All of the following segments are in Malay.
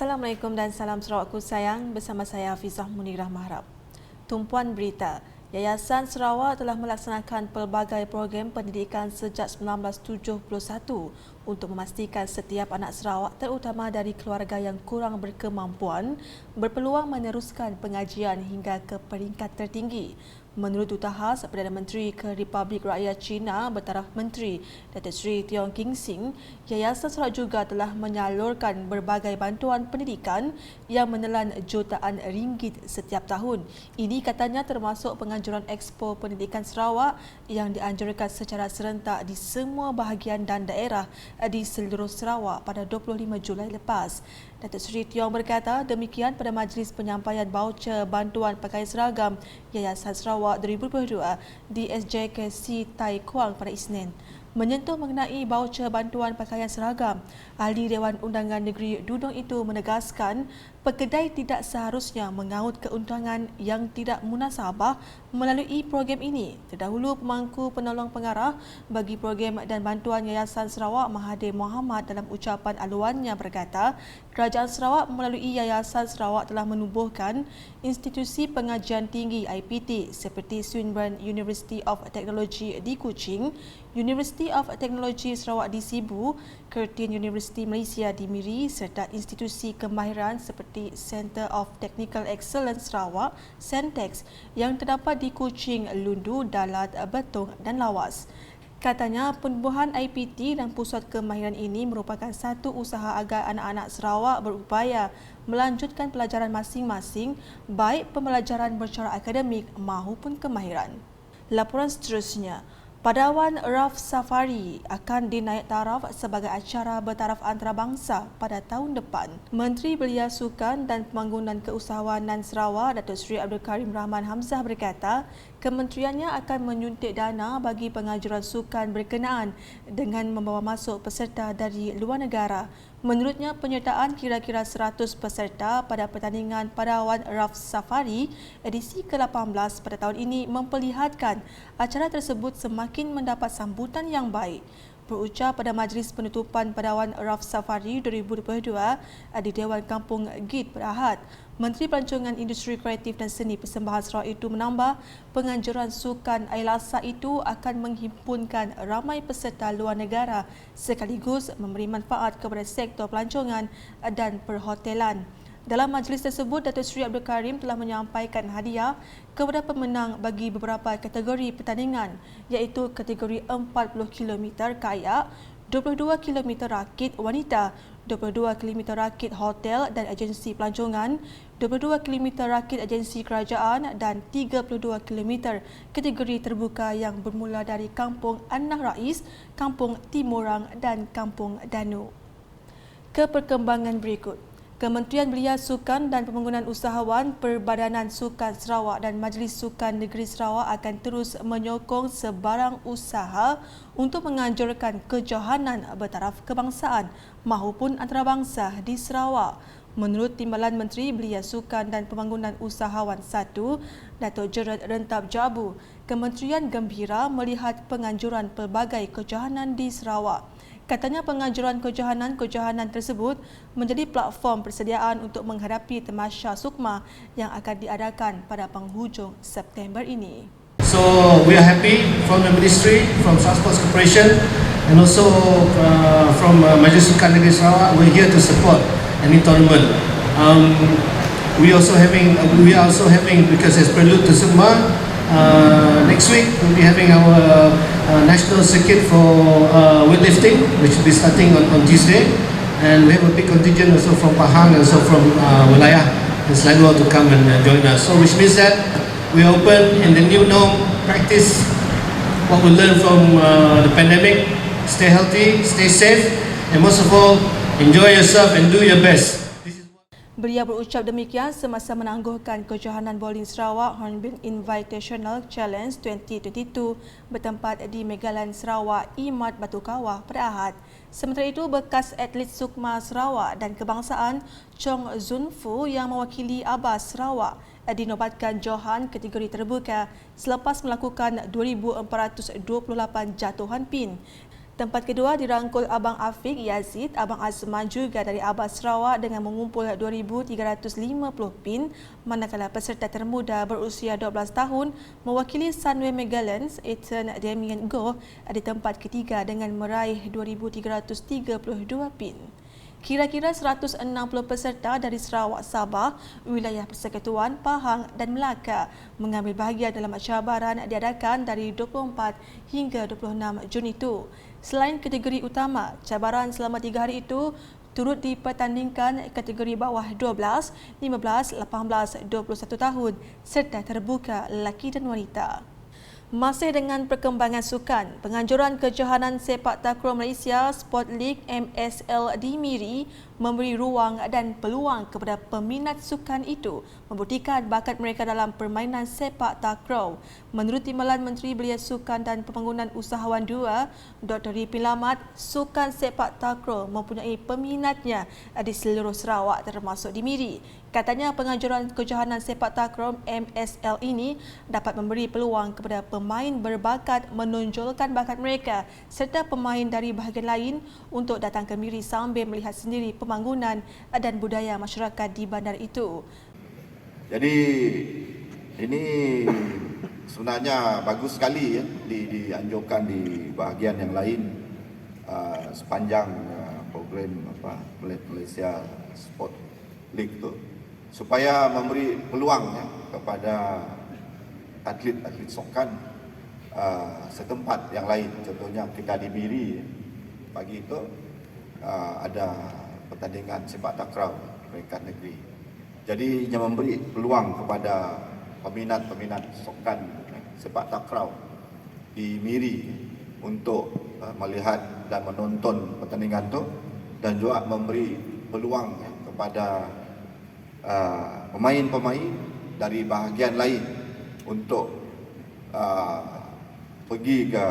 Assalamualaikum dan salam Sarawakku sayang, bersama saya Hafizah Munirah Maharap. Tumpuan berita, Yayasan Sarawak telah melaksanakan pelbagai program pendidikan sejak 1971 untuk memastikan setiap anak Sarawak, terutama dari keluarga yang kurang berkemampuan, berpeluang meneruskan pengajian hingga ke peringkat tertinggi. Menurut Duta Khas Perdana Menteri ke Republik Rakyat China bertaraf Menteri Datuk Seri Tiong King Sing, Yayasan Sarawak juga telah menyalurkan berbagai bantuan pendidikan yang menelan jutaan ringgit setiap tahun. Ini katanya termasuk penganjuran Expo Pendidikan Sarawak yang dianjurkan secara serentak di semua bahagian dan daerah di seluruh Sarawak pada 25 Julai lepas. Datuk Seri Tiong berkata demikian pada majlis penyampaian baucer bantuan pakaian seragam Yayasan Sarawak 2022 di SJKC Tai Kuang pada Isnin. Menyentuh mengenai baucer bantuan pakaian seragam, Ahli Dewan Undangan Negeri Dudung itu menegaskan pekedai tidak seharusnya mengaut keuntungan yang tidak munasabah melalui program ini. Terdahulu, pemangku penolong pengarah bagi program dan bantuan Yayasan Sarawak Mahathir Mohamad dalam ucapan aluannya berkata, Kerajaan Sarawak melalui Yayasan Sarawak telah menubuhkan institusi pengajian tinggi IPT seperti Swinburne University of Technology di Kuching, University of Technology Sarawak di Sibu, Curtin University Malaysia di Miri serta institusi kemahiran seperti Centre of Technical Excellence Sarawak, Centex, yang terdapat di Kuching, Lundu, Dalat, Betong dan Lawas. Katanya, penubuhan IPT dan pusat kemahiran ini merupakan satu usaha agar anak-anak Sarawak berupaya melanjutkan pelajaran masing-masing, baik pembelajaran bercara akademik maupun kemahiran. Laporan seterusnya, Padawan Raf Safari akan dinaik taraf sebagai acara bertaraf antarabangsa pada tahun depan. Menteri Belia Sukan dan Pembangunan Keusahawanan Sarawak Datuk Seri Abdul Karim Rahman Hamzah berkata, kementeriannya akan menyuntik dana bagi pengajuran sukan berkenaan dengan membawa masuk peserta dari luar negara. Menurutnya, penyertaan kira-kira 100 peserta pada pertandingan Padawan Raf Safari edisi ke-18 pada tahun ini memperlihatkan acara tersebut semakin mendapat sambutan yang baik. Berucap pada majlis penutupan Padawan Raf Safari 2022 di Dewan Kampung Git pada Ahad, Menteri Pelancongan Industri Kreatif dan Seni Persembahan Sarawak itu menambah penganjuran sukan Ailasa itu akan menghimpunkan ramai peserta luar negara sekaligus memberi manfaat kepada sektor pelancongan dan perhotelan. Dalam majlis tersebut, Datuk Seri Abdul Karim telah menyampaikan hadiah kepada pemenang bagi beberapa kategori pertandingan iaitu kategori 40 km kayak, 22 km rakit wanita, 22 km rakit hotel dan agensi pelancongan, 22 km rakit agensi kerajaan dan 32 km kategori terbuka yang bermula dari Kampung Annah Rais, Kampung Timurang dan Kampung Danu. Ke perkembangan berikut. Kementerian Belia Sukan dan Pembangunan Usahawan Perbadanan Sukan Sarawak dan Majlis Sukan Negeri Sarawak akan terus menyokong sebarang usaha untuk menganjurkan kejohanan bertaraf kebangsaan maupun antarabangsa di Sarawak. Menurut Timbalan Menteri Belia Sukan dan Pembangunan Usahawan 1, Datuk Gerard Rentab Jabu, Kementerian gembira melihat penganjuran pelbagai kejohanan di Sarawak. Katanya penganjuran kejohanan tersebut menjadi platform persediaan untuk menghadapi Tamasya Sukma yang akan diadakan pada penghujung September ini. So we are happy from the Ministry, from Sarawak Sports Corporation and also from Majlis Sukan Negeri Sarawak. We're here to support any tournament. We are also having because as prelude to Sukma, next week we'll be having our national circuit for weightlifting, which will be starting on Tuesday, and we have a big contingent also from Pahang and also from Wilayah and Selangor to come and join us. So which means that we are open in the new norm, practice what we learned from the pandemic, stay healthy, stay safe, and most of all, enjoy yourself and do your best. Beliau berucap demikian semasa menangguhkan kejohanan bowling Sarawak Hornbill Invitational Challenge 2022 bertempat di Megaland Sarawak, Imat Batu Kawah pada Ahad. Sementara itu, bekas atlet Sukma Sarawak dan kebangsaan Chong Zun Fu yang mewakili Abas Sarawak dinobatkan johan kategori terbuka selepas melakukan 2,428 jatuhan pin. Tempat kedua dirangkul Abang Afiq Yazid, Abang Azman juga dari Abah Sarawak dengan mengumpul 2,350 pin, manakala peserta termuda berusia 12 tahun mewakili Sunway Megalens, Ethan Damien Goh di tempat ketiga dengan meraih 2,332 pin. Kira-kira 160 peserta dari Sarawak, Sabah, wilayah Persekutuan, Pahang dan Melaka mengambil bahagian dalam cabaran diadakan dari 24 hingga 26 Jun itu. Selain kategori utama, cabaran selama 3 hari itu turut dipertandingkan kategori bawah 12, 15, 18, 21 tahun serta terbuka lelaki dan wanita. Masih dengan perkembangan sukan, penganjuran kejohanan sepak takraw Malaysia Sport League MSL di Miri memberi ruang dan peluang kepada peminat sukan itu membuktikan bakat mereka dalam permainan sepak takraw. Menurut Timbalan Menteri Belia Sukan dan Pembangunan Usahawan II, Dr. Ripin Lamat, sukan sepak takraw mempunyai peminatnya di seluruh Sarawak termasuk di Miri. Katanya penganjuran kejohanan sepak takraw MSL ini dapat memberi peluang kepada pemain berbakat menonjolkan bakat mereka serta pemain dari bahagian lain untuk datang ke Miri sambil melihat sendiri pembangunan dan budaya masyarakat di bandar itu. Jadi ini sebenarnya bagus sekali ya dianjurkan di bahagian yang lain sepanjang program Malaysia Sport League tu, supaya memberi peluang ya, kepada atlet-atlet sukan setempat yang lain. Contohnya kita di Miri pagi itu ada pertandingan sepak takraw peringkat negeri. Jadi ia memberi peluang kepada peminat-peminat sukan sepak takraw di Miri untuk melihat dan menonton pertandingan itu, dan juga memberi peluang kepada pemain-pemain dari bahagian lain untuk pergi ke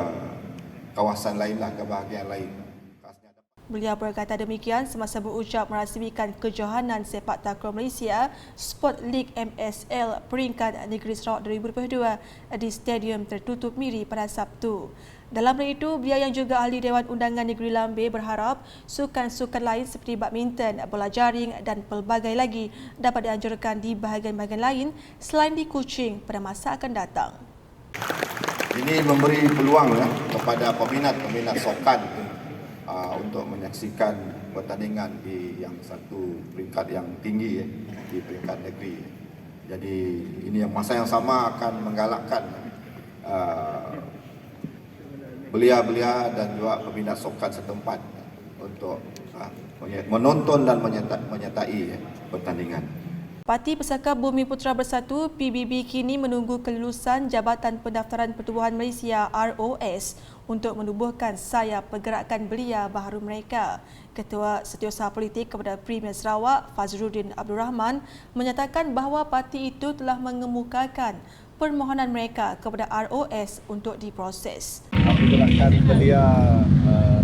kawasan lainlah, ke bahagian lain. Beliau berkata demikian semasa berucap merasmikan kejohanan sepak takraw Malaysia Sport League MSL peringkat negeri Sarawak 2022 di Stadium Tertutup Miri pada Sabtu. Dalam hal itu, beliau yang juga ahli Dewan Undangan Negeri Lambeh berharap sukan-sukan lain seperti badminton, bola jaring dan pelbagai lagi dapat dianjurkan di bahagian-bahagian lain selain di Kuching pada masa akan datang. Ini memberi peluang ya, kepada peminat-peminat sukan untuk menyaksikan pertandingan di yang satu peringkat yang tinggi ya, di peringkat negeri. Jadi ini yang masa yang sama akan menggalakkan belia-belia dan juga peminat sukan setempat untuk menonton dan menyertai pertandingan. Parti Pesaka Bumi Putra Bersatu PBB kini menunggu kelulusan Jabatan Pendaftaran Pertubuhan Malaysia ROS untuk menubuhkan sayap pergerakan belia baharu mereka. Ketua Setiausaha Politik kepada Premier Sarawak Fazruddin Abdul Rahman menyatakan bahawa parti itu telah mengemukakan permohonan mereka kepada ROS untuk diproses. Pergerakan belia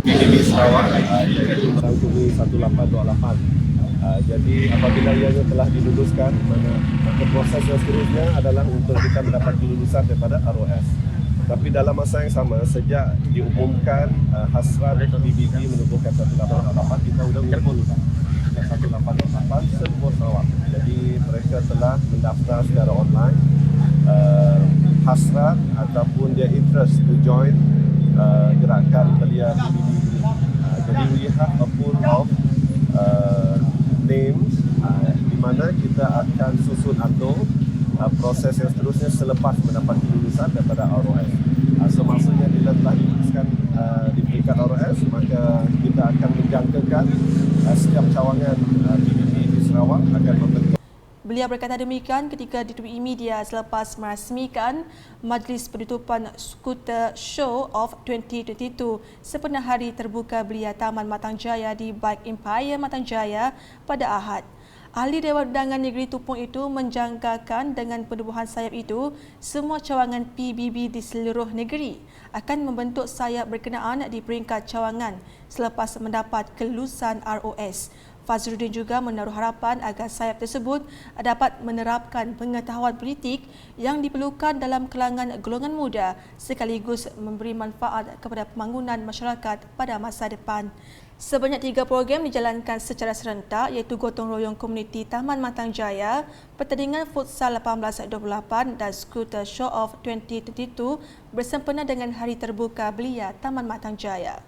PBB Sarawak itu merangkumi 1828. Jadi apabila ianya telah diluluskan, maka proses yang seterusnya adalah untuk kita mendapat kelulusan daripada ROS. Tapi dalam masa yang sama, sejak diumumkan hasrat PBB menubuhkan 1828, kita sudah mengumpul 1828 seluruh Sarawak. Jadi mereka telah mendaftar secara online hasrat ataupun dia interest to join gerakan belia PBB ini. Jadi we have a pool of names di mana kita akan susun atur proses yang seterusnya selepas mendapat kelulusan daripada ROS. So maksudnya bila telah diluluskan di peringkat ROS, maka kita akan menjangkakan setiap cawangan PBB di Sarawak akan membentuk. Beliau berkata demikian ketika ditemui media selepas merasmikan Majlis Penutupan Skuter Show of 2022 sepenuh hari terbuka belia Taman Matang Jaya di Bike Empire Matang Jaya pada Ahad. Ahli Dewan Undangan Negeri Tupung itu menjangkakan dengan penubuhan sayap itu, semua cawangan PBB di seluruh negeri akan membentuk sayap berkenaan di peringkat cawangan selepas mendapat kelulusan ROS. Fazruddin juga menaruh harapan agar sayap tersebut dapat menerapkan pengetahuan politik yang diperlukan dalam kalangan golongan muda sekaligus memberi manfaat kepada pembangunan masyarakat pada masa depan. Sebanyak 3 program dijalankan secara serentak iaitu Gotong Royong Komuniti Taman Matang Jaya, Pertandingan Futsal 1828 dan Skuter Show Off 2022 bersempena dengan Hari Terbuka Belia Taman Matang Jaya.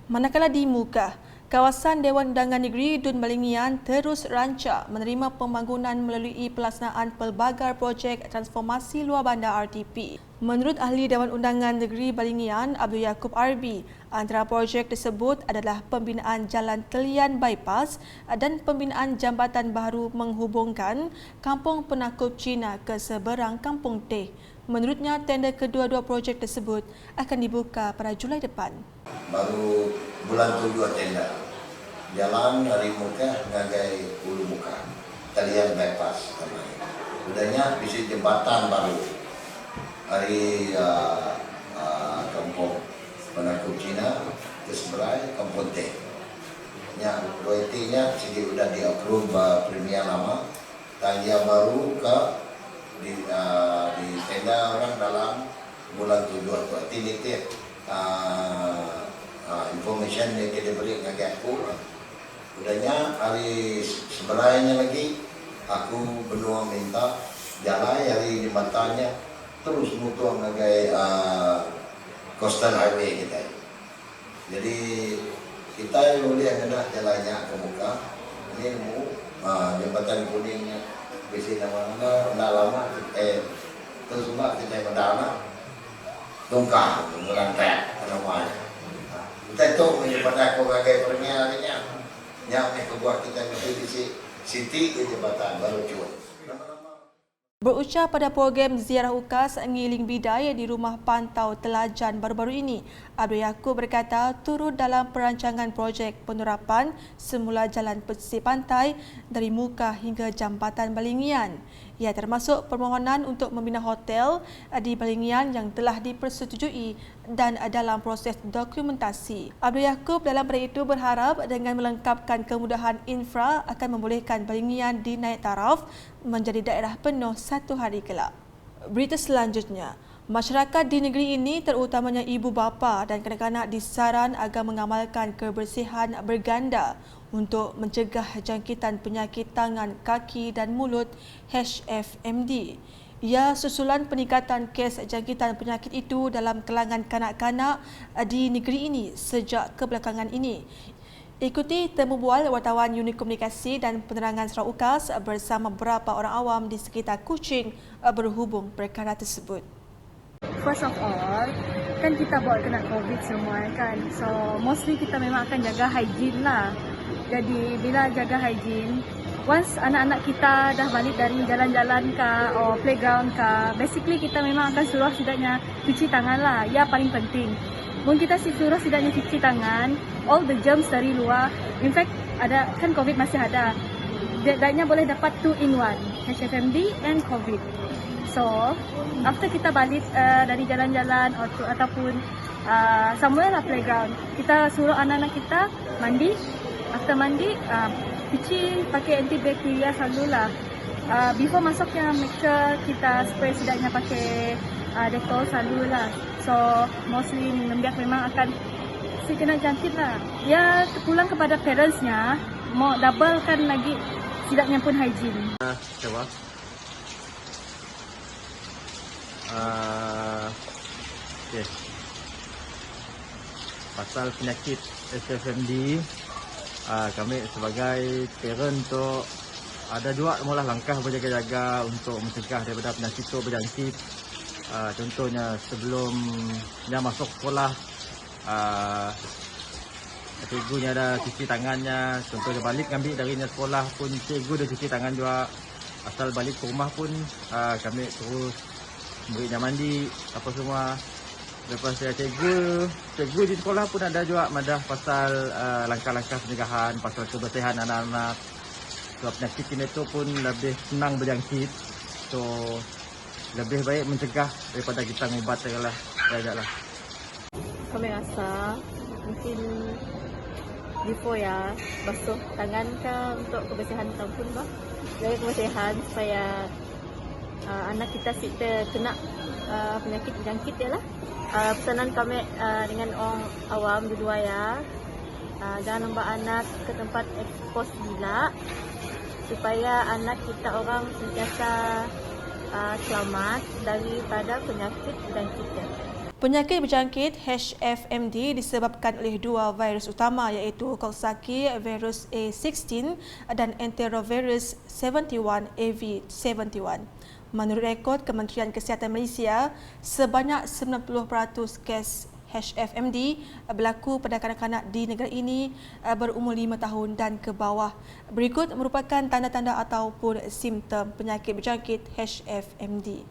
Manakala di Muka, kawasan Dewan Undangan Negeri Dun Balingian terus rancak menerima pembangunan melalui pelaksanaan pelbagai projek transformasi luar bandar RTP. Menurut ahli Dewan Undangan Negeri Balingian, Abdul Yaakob Arbi, antara projek tersebut adalah pembinaan Jalan Telian Bypass dan pembinaan jambatan baru menghubungkan Kampung Penakup Cina ke seberang Kampung Teh. Menurutnya, tender kedua-dua projek tersebut akan dibuka pada Julai depan. Baru bulan 7 tender. Jalan dari Muka ngagai Ulu Muka. Telian Bypass namanya. Udahnya bisa jembatan baru. Hari Kampung Penakup Cina ke seberai Kampung Teh. Nya royalty-nya segi udah di-approve Premier lama. Tanya baru ke di tenda orang dalam bulan 7 atau tinitip information yang kita beri ngagak aku. Udahnya hari seberainya lagi aku benua minta jalan hari di matanya terus mutu ngagai coastal highway kita. Jadi kita boleh ada jalannya ke Muka. Ini jembatan kuningnya bisi nama-nama ndak lama terus mbak kita mendana tungkang ngelantai namanya. Kita itu menyebabkan aku ngagai premiernya nyampe ke buat kita di City ke jembatan baru cuy. Berucap pada program ziarah UKAS Ngiling Bidai di Rumah Pantau Telajan baru-baru ini, Abdul Yaakob berkata turut dalam perancangan projek penerapan semula jalan pesisir pantai dari Muka hingga Jambatan Balingian. Ia termasuk permohonan untuk membina hotel di Balingian yang telah dipersetujui dan dalam proses dokumentasi. Abdul Yaakob dalam pada itu berharap dengan melengkapkan kemudahan infra akan membolehkan Balingian dinaik taraf menjadi daerah penuh satu hari kelak. Berita selanjutnya, masyarakat di negeri ini terutamanya ibu bapa dan kanak-kanak disaran agar mengamalkan kebersihan berganda untuk mencegah jangkitan penyakit tangan, kaki dan mulut HFMD. Ia susulan peningkatan kes jangkitan penyakit itu dalam kalangan kanak-kanak di negeri ini sejak kebelakangan ini. Ikuti temu bual wartawan Unit Komunikasi dan Penerangan Sarawak UKAS bersama beberapa orang awam di sekitar Kuching berhubung perkara tersebut. First of all, kan kita bawa kena COVID semua kan. So, mostly kita memang akan jaga hygiene lah. Jadi, bila jaga hygiene, once anak-anak kita dah balik dari jalan-jalan ke or playground ke, basically kita memang akan suruh setidaknya cuci tangan lah. Ya, paling penting. Mungkin kita suruh setidaknya cuci tangan, all the germs dari luar. In fact, ada kan COVID masih ada. Setidaknya boleh dapat 2-in-1, HFMD and COVID. So, after kita balik dari jalan-jalan ataupun somewhere lah playground, kita suruh anak-anak kita mandi. After mandi, cuci pakai antibakteria selalulah. Before masuknya, make sure kita spray setidaknya pakai Dettol selalulah. So, mostly membiak memang akan kena jangkit lah. Ya, terpulang kepada parentsnya, mau doublekan lagi setidaknya pun hygiene. Okay. Pasal penyakit HFMD, kami sebagai parent untuk ada juga mula langkah berjaga-jaga untuk mencegah daripada penyakit itu berjangkit. Contohnya sebelumnya masuk sekolah, cikgunya ada cuci tangannya. Contohnya balik ambil dari sekolah pun cikgu dah cuci tangan juga. Asal balik ke rumah pun kami terus beri mandi apa semua. Lepas cikgu di sekolah pun ada juga madah pasal langkah-langkah pencegahan, pasal kebersihan anak-anak. Sebab penyakit ini tu pun lebih senang berjangkit. So lebih baik mencegah daripada kita mengubat lah. Kami rasa mungkin before ya, basuh tangan ke untuk kebersihan pun bah. Jaga kebersihan supaya anak kita kena penyakit berjangkit ya lah. Pesanan kami dengan orang awam di luar ya, jangan membawa anak ke tempat ekspos gila supaya anak kita orang sentiasa selamat daripada penyakit berjangkit ya. Penyakit berjangkit HFMD disebabkan oleh dua virus utama iaitu Coxsackie virus A16 dan enterovirus 71 AV71. Menurut rekod Kementerian Kesihatan Malaysia, sebanyak 90% kes HFMD berlaku pada kanak-kanak di negara ini berumur 5 tahun dan ke bawah. Berikut merupakan tanda-tanda ataupun simptom penyakit berjangkit HFMD.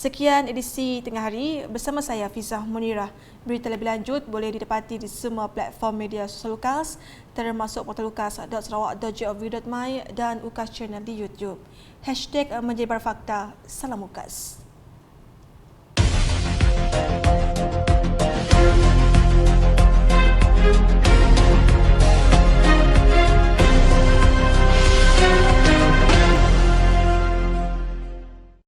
Sekian edisi Tengah Hari bersama saya Fizah Munirah. Berita lebih lanjut boleh didapati di semua platform media sosial Lukas termasuk portal lukas.sarawak.gov.my dan UKAS Channel di YouTube. #menyebar fakta. Salam UKAS.